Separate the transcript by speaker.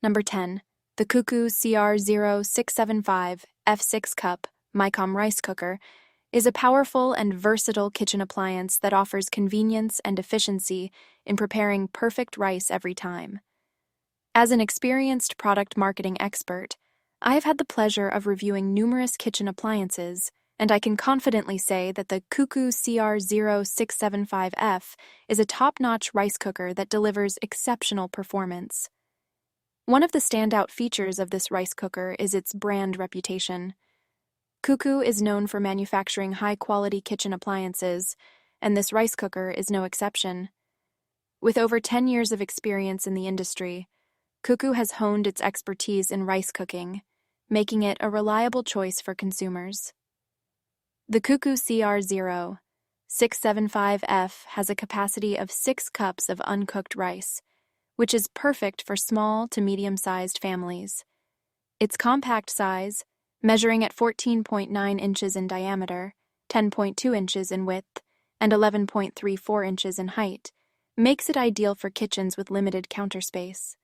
Speaker 1: Number 10. The CUCKOO CR-0675F6 Cup Micom Rice Cooker is a powerful and versatile kitchen appliance that offers convenience and efficiency in preparing perfect rice every time. As an experienced product marketing expert, I have had the pleasure of reviewing numerous kitchen appliances, and I can confidently say that the CUCKOO CR-0675F is a top-notch rice cooker that delivers exceptional performance. One of the standout features of this rice cooker is its brand reputation. CUCKOO is known for manufacturing high-quality kitchen appliances, and this rice cooker is no exception. With over 10 years of experience in the industry, CUCKOO has honed its expertise in rice cooking, making it a reliable choice for consumers. The CUCKOO CR-0675F has a capacity of 6 cups of uncooked rice, which is perfect for small to medium-sized families. Its compact size, measuring at 14.9 inches in diameter, 10.2 inches in width, and 11.34 inches in height, makes it ideal for kitchens with limited counter space.